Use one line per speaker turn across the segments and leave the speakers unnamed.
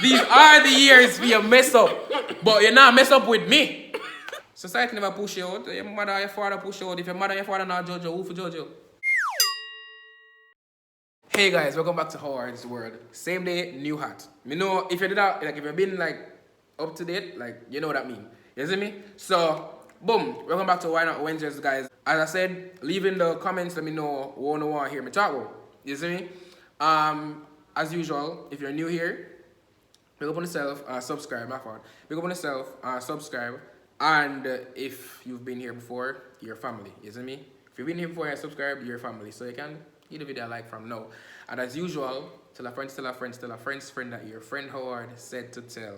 These are the years for you mess up. But you're not mess up with me. Society never push you out. Your mother or your father push you out. If your mother or your father not judge you, who for judge you? Hey guys, welcome back to Howard's World. Same day, new hat. Me know if you did that, like if you've been like up to date, like you know what that mean. You see me? So, boom, welcome back to Why Not Wednesdays, guys. As I said, leave in the comments, let me know what you want to hear me talk about. You see me? As usual, if you're new here, pick up on yourself, subscribe, my fault. Pick up on yourself, subscribe. And if you've been here before, you're family. You see me? If you've been here before and subscribed, you're family. So you can give the video a like from now. And as usual, tell a friend, tell a friend, tell a friend's friend that your friend Howard said to tell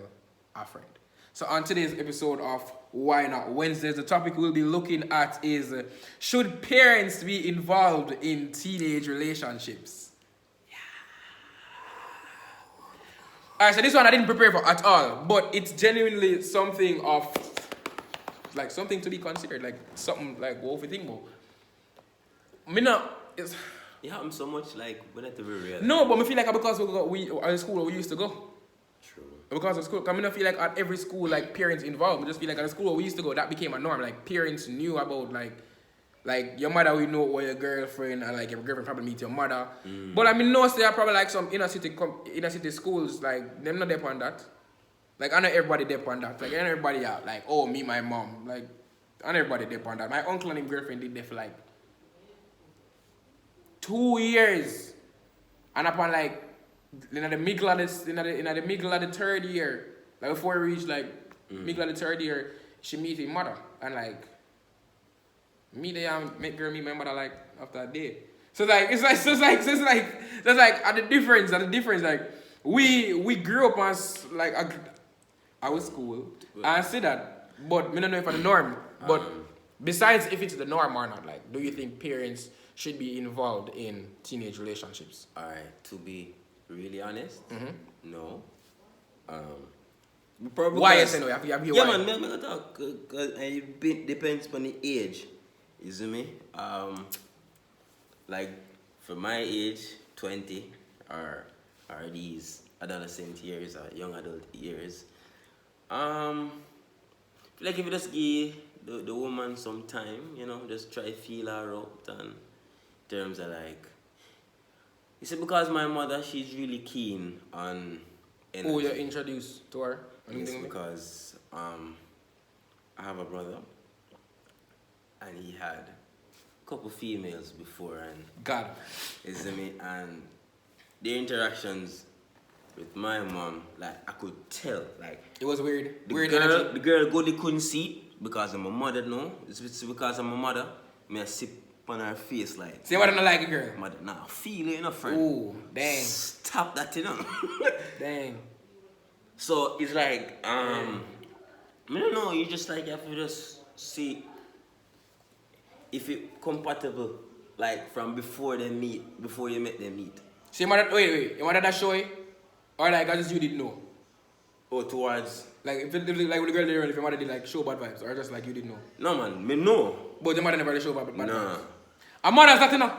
a friend. So on today's episode of Why Not Wednesdays, the topic we'll be looking at is, should parents be involved in teenage relationships? Yeah. Alright, so this one I didn't prepare for at all, but it's genuinely something of, like something to be considered, like something like what we think about. Me not, it's...
It happens so much, like, we don't have to be real.
No, but I feel like because we at school where we used to go.
True.
Because of school, I don't feel like at every school, like, parents involved. I just feel like at the school where we used to go, that became a norm. Like, parents knew about, like your mother will know what your girlfriend, and, like, your girlfriend probably meet your mother. But, I mean, no, there are probably, like, some inner city schools, like, them not depend on that. Like, I know everybody depend on that. Like, I know everybody out, like, oh, me, my mom. Like, I know everybody depend on that. My uncle and his girlfriend did that for, like, 2 years, and upon like in the middle of this, in the middle of the third year, like before we reach like middle of the third year, she meet her mother, and like me there make girl meet my mother like after a day. So like it's like that's like at the difference like we grew up as like our school, I see that, but me don't know if it's the norm. But besides if it's the norm or not, like do you think parents should be involved in teenage relationships?
Alright, to be really honest, no.
Why you say no? You have to
yeah,
why.
man, I'm gonna talk, because it depends on the age. You see me? Like, for my age, 20, or these adolescent years, or young adult years, like if you just give the woman some time, you know, just try feel her out, and terms of like, you see, because my mother, she's really keen on energy.
Who you introduced to her?
Yes, because I have a brother, and he had a couple females before, and
God,
you see me, and the interactions with my mom, like I could tell, like
it was weird.
The girl go, they couldn't see it because of my mother. No, it's because of my mother. Me I sip on her face like.
Say what I don't like a girl.
Mother, nah, feel it, you know, friend.
Ooh, dang.
Stop that, you know.
Dang.
So it's like, I don't know. You just like have to just see if it compatible, like from before you met them meet.
See, wait. Your mother that show you, or like I just you didn't know.
Or towards.
Like if it, like with the girl there, if your mother did like show bad vibes, or just like you didn't know.
No man, me know.
But your mother never really show bad vibes.
Nah.
A mother's not enough.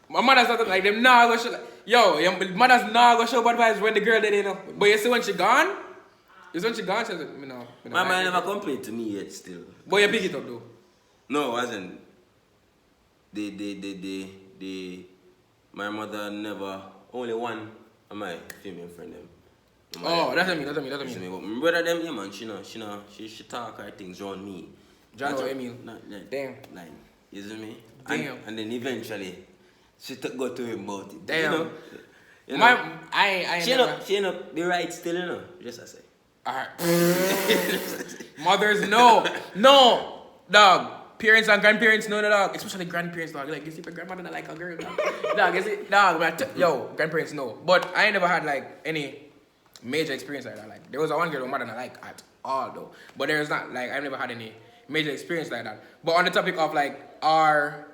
My mother's not like them now go show like, yo, your mother's now go show bad vibes when the girl did, you know. But you see when she gone, she's like, me no.
My mother never complained to me yet still.
But you pick it up though.
No, it wasn't. My mother never, only one of my female friend them.
Oh, that's me.
But my brother them, yeah man, she talk her things around me.
John or Emil. Damn.
Like, you see me?
Damn.
And then eventually, she go to him about it.
Damn.
You know? She ain't the right still, you know. Just I say.
Alright. Mothers, no, dog. Parents and grandparents, no, dog. Especially grandparents, dog. Like, you see, your grandmother not like a girl, dog. Dog, is it? Dog, yo, grandparents, no. But I ain't never had like any major experience like that. Like, there was a one girl who mother not like at all, though. But there's not like I've never had any major experience like that. But on the topic of like, are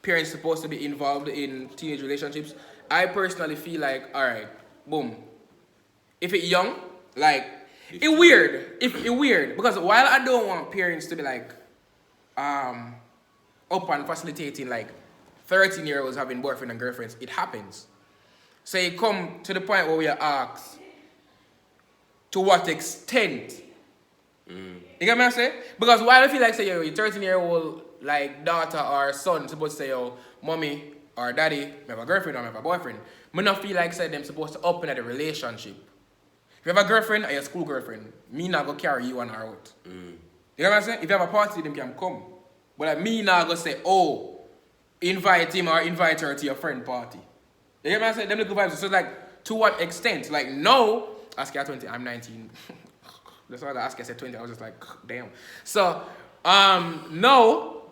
parents supposed to be involved in teenage relationships? I personally feel like, alright, boom. If it's young, like, it's weird. It's weird. Because while I don't want parents to be like, up and facilitating like 13-year-olds having boyfriend and girlfriends, it happens. So it come to the point where we are asked, to what extent? You get me I say? Because while I feel like say your 13-year-old like daughter or son supposed to say yo, mommy or daddy, I have a girlfriend or I have a boyfriend, me not feel like say them supposed to open at the relationship. If you have a girlfriend or your school girlfriend, me not go carry you and her out. You get what I'm saying? If you have a party, them can come. But like me not go say, oh, invite him or invite her to your friend party. You get what I'm saying? Them little vibes. So like, to what extent? Like no, ask you at 20, I'm 19. That's why I asked you, I said 20. I was just like, damn. So, no,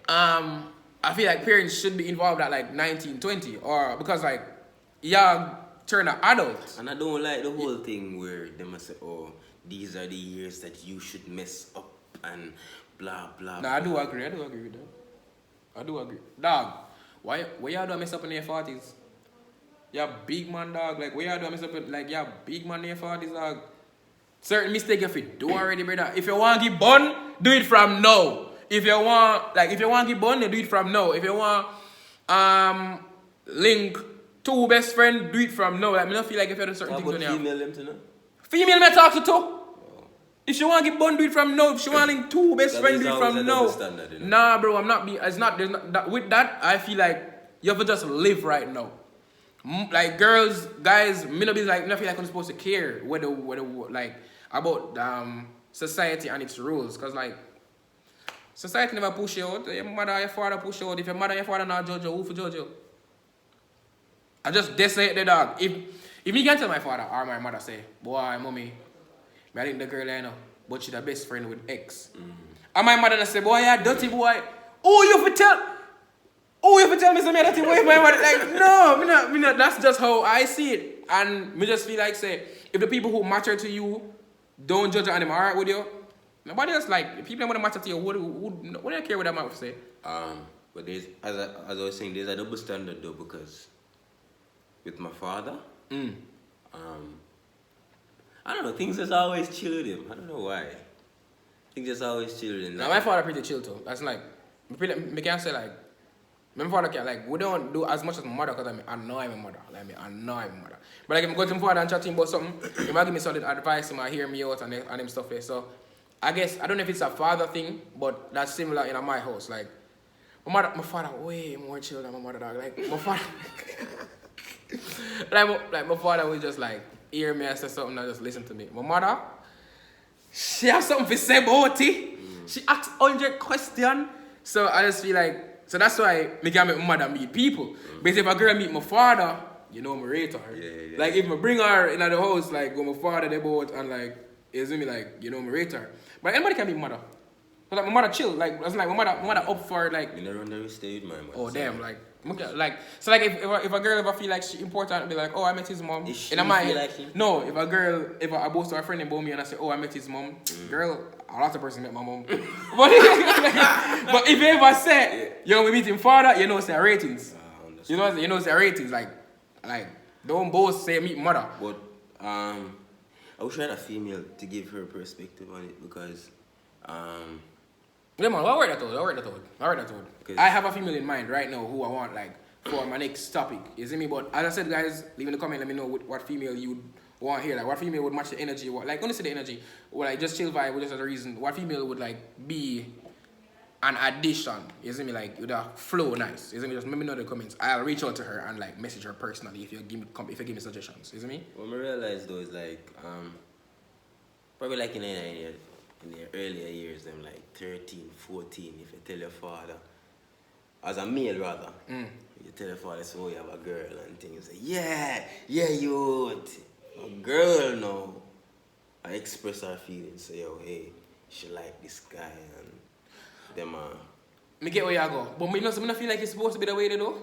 I feel like parents should be involved at like 19, 20. Or because like, yeah, turn an adult.
And I don't like the whole thing where they must say, oh, these are the years that you should mess up and blah, blah,
No, I do agree with that. I do agree. Dog, why y'all do mess up in your 40s? You're big man, dog. Like, why y'all do mess up in, like, you're big man in your 40s, dog? Certain mistake if you do already, brother. If you want to get bun, do it from now. If you want to get bun, you do it from now. If you want link two best friends, do it from now. Like, I don't feel like if you do certain things on you.
Female them to know?
Female may talk to two. If she want to get bun, do it from now. If she want to link two best friends, do it from now. Nah, bro, I'm not being. It's not. There's not. With that, I feel like you have to just live right now. Like girls, guys, me not be like. I feel like I'm supposed to care whether like about society and its rules, cause like society never push you out. Your mother, your father push you out. If your mother, your father not judge you, who for judge you? I just decide the dog. If me can tell my father or my mother say, boy, mommy, I think the girl I know, but she's the best friend with X. And my mother say, boy, you dirty boy. Oh, you for tell me some dirty boy. My mother like, no, me not. That's just how I see it. And me just feel like say, if the people who matter to you don't judge you and them alright with you, nobody else like the people that matter to you. What do you care what that man say?
But there's as I was saying, there's a double standard though, because with my father, I don't know, things just always chill with him. I don't know why. Things just always chill with him.
Now my father pretty chill too. That's like, me can't say like, my father can't like, we don't do as much as my mother because I know I'm a mother. Like I know I'm a mother. But like if I go to my father and chat to him about something, he might give me solid advice, he might hear me out and them stuff there. So I guess, I don't know if it's a father thing, but that's similar in my house. Like, my father way more chill than my mother dog. Like my father, like my father will just like, hear me and say something and just listen to me. My mother, she has something to say about it. She asks 100 questions. So I just feel like, so that's why me can make my mother meet people. But if a girl meet my father, you know, me rate her.
Yeah.
Like if I bring her in the house, like go my father they both and like, you see me like, you know, me rate her. But anybody can meet my mother. So like my mother chill. Like that's like my mother up for like.
You never know stay with my mother.
Oh damn, like so like if a girl ever feel like she important, be like, oh I met his mom.
If
no, if a girl I boast to a friend about me and I say, oh I met his mom, girl, a lot of person met my mom. but if you ever say, yo we meet him father, you know it's their ratings. You know it's their ratings. Like don't both say meet mother.
But I wish I had a female to give her perspective on it because
yeah man, I work that out. I have a female in mind right now who I want like for my next topic. You see me? But as I said, guys, leave in the comment, let me know what female you want here. Like what female would match the energy. What like honestly the energy, or like just chill vibe, just as a reason. What female would like be an addition? You see me? Like with a flow nice. You see me? Just let me know in the comments. I'll reach out to her and like message her personally if you give me suggestions. You see me?
What I realized though is like probably like in the earlier years, them like 13, 14, if you tell your father, as a male rather, you tell your father, so you have a girl and things, say, yeah, you, a girl now, I express her feelings, say, yo, hey, she like this guy, and them,
Me get where you go, but me not feel like it's supposed to be the way they do.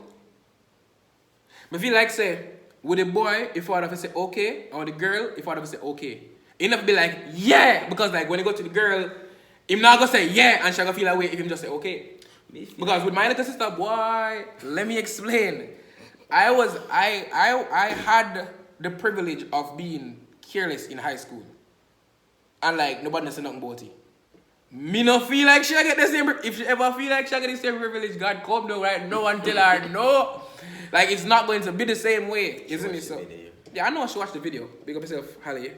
Me feel like, say, with the boy, if father say okay, or the girl, if father say okay. He never be like, yeah, because like when you go to the girl, him not gonna say yeah and she gonna feel that way if him just say okay. Because with my little sister, boy, let me explain. I had the privilege of being careless in high school. And like nobody said nothing about it. Me no feel like she get the same, if she ever feel like she get the same privilege, God come down right now and tell her no. Like it's not going to be the same way, isn't it? So yeah, I know she watched the video. Big up yourself, Halle.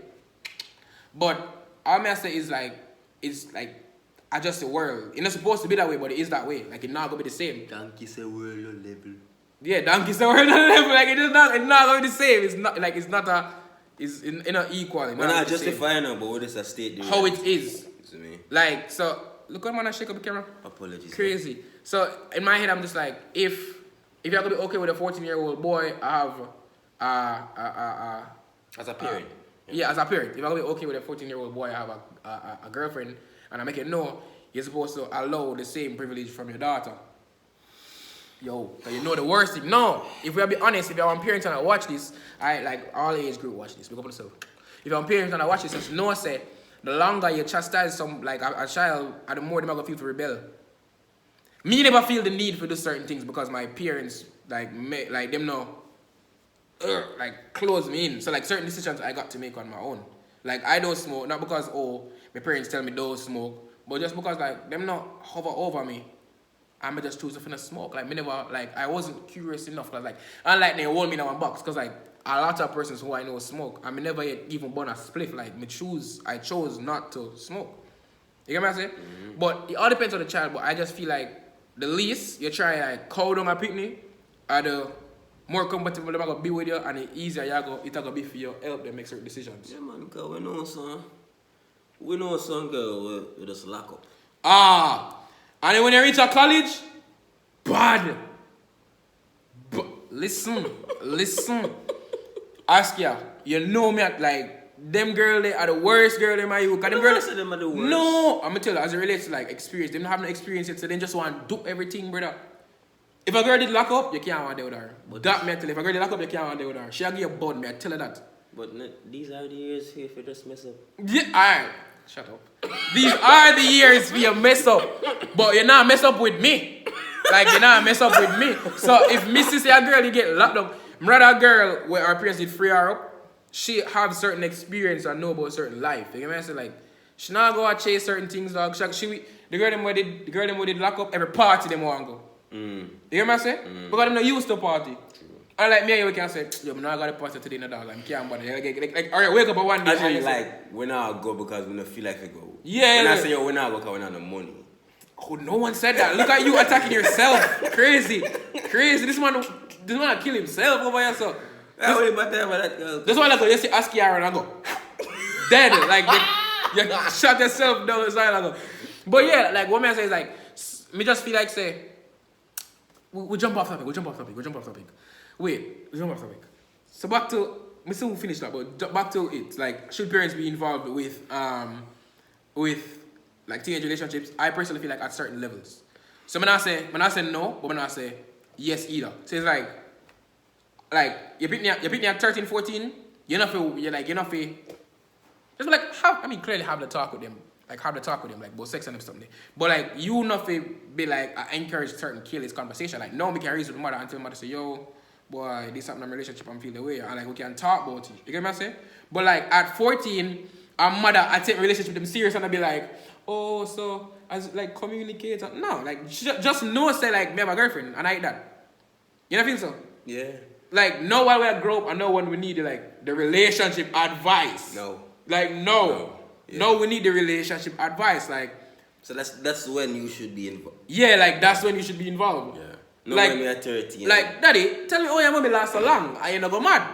But all I say is like, it's like, adjust the world. It's not supposed to be that way, but it is that way. Like, it's not gonna be the same.
Donkey say world on level.
Yeah, donkey say world on level. Like, it's not gonna be the same. It's not like, it's not a, it's not equal. It's
We're not
the same.
justifying it, but what is a state?
How it is.
To me.
Like, so, look at man, I shake up the camera.
Apologies.
Crazy. So, in my head, I'm just like, if you're gonna be okay with a 14-year-old boy, I have
As a parent.
yeah, as a parent, if I'm gonna be okay with a 14-year-old boy, I have a girlfriend, and I make it know you're supposed to allow the same privilege from your daughter. Yo, cause you know the worst thing. No, if we'll be honest, if you're one parent and I watch this, I like all age group watch this. Look up yourself. If you're one parent and I watch this, just know say the longer you chastise some like a child, the more they're gonna feel to rebel. Me never feel the need for do certain things because my parents like them know like close me in. So like certain decisions I got to make on my own. Like I don't smoke, not because my parents tell me don't smoke, but just because like them not hover over me. I just choose to finna smoke. Like me never like I wasn't curious enough. Cause like unlike they hold me in one box. Cause like a lot of persons who I know smoke. I mean never yet even burn a spliff. Like I chose not to smoke. You get what I'm saying? Mm-hmm. But it all depends on the child. But I just feel like the least you try like cow down a picnic, or the more compatible they're gonna be with you, and the easier it's gonna be for you help them make certain decisions.
Yeah man, cause we know some girl with just lock up.
And then when you reach a college, bad. Listen. Ask ya, you know me like them girl they are the worst girl in my youth. Them girls
say them are the worst.
No, I'm gonna tell you as it relates to like experience. They don't have no experience yet, so they just want to do everything, brother. If a girl did lock up, you can't want to with her. But that me I tell you, if a girl did lock up, you can't want to with her. She'll give you a bud, me I tell her that.
But these are the years here for just mess up.
Yeah, alright. Shut up. These are the years for you mess up. But you're not mess up with me. Like you're not mess up with me. So if Missy say a girl you get locked up, rather a girl where her parents did free her up, she have certain experience and know about certain life. You get me? I say like she not go and chase certain things, dog. The girl them where did lock up, every party them want to go. You get me I say? Because them not used to party. And like me and you can say, yo, I'm not going to party today, no dog. I can't bother. Like, alright, wake up at one day.
Actually, like, we not go because we don't feel like we go.
Yeah.
When I say, yo, we not go because we not no money.
Oh, no one said that. Look at you attacking yourself. Crazy. This man kill himself over here, so. This one, like, you see Aski Aaron and go. Dead. Like, you shot yourself down the side and go. But yeah, like, what I say is like, me just feel like, say, we jump off topic. Wait, we jump off topic. So back to, we still finish that, but back to it. Like, should parents be involved with like teenage relationships? I personally feel like at certain levels. So when I say no, but when I say yes either. So it's like you pick me at 13, 14, you're not just like clearly have the talk with them. Like have the talk with them, like about sex and something. But like you not be like I encourage certain careless conversation. Like no, we can reason with the mother until the mother say, yo, boy, this happened in a relationship, I'm feeling the way. And like we can talk about it. You get what I'm saying? But like at 14, a mother I take relationship with them serious and I be like, oh, so as like communicate. No, like just know say like me have a girlfriend and I like that. You know feel so?
Yeah.
Like know while we grow up and know when we need like the relationship advice.
No.
Like no. Yeah. No, we need the relationship advice. Like
so that's when you should be involved.
Yeah, like that's when you should be involved.
Yeah. No,
like,
when you're 13.
Like, daddy, tell me, oh, your mommy last so long, and you not go mad.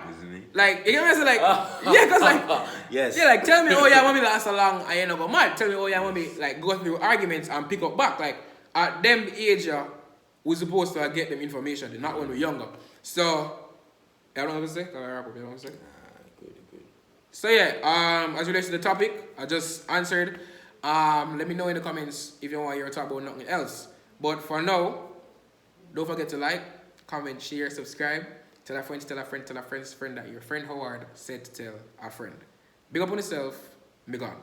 Like, you get what I'm saying? Like, yeah, because like,
yes.
Yeah, like, tell me, oh, your mommy last so long, and you not go mad. Tell me, oh, your mommy, like, go through arguments and pick up back. Like, at them age, we're supposed to get them information, not when we're younger. So, you know what I'm saying? Can I wrap up? You know what I'm saying?
Good.
So, yeah, as relates to the topic, I just answered. Let me know in the comments if you want to hear talk about nothing else. But for now, don't forget to like, comment, share, subscribe. Tell a friend that your friend Howard said to tell a friend. Big up on yourself. Be gone.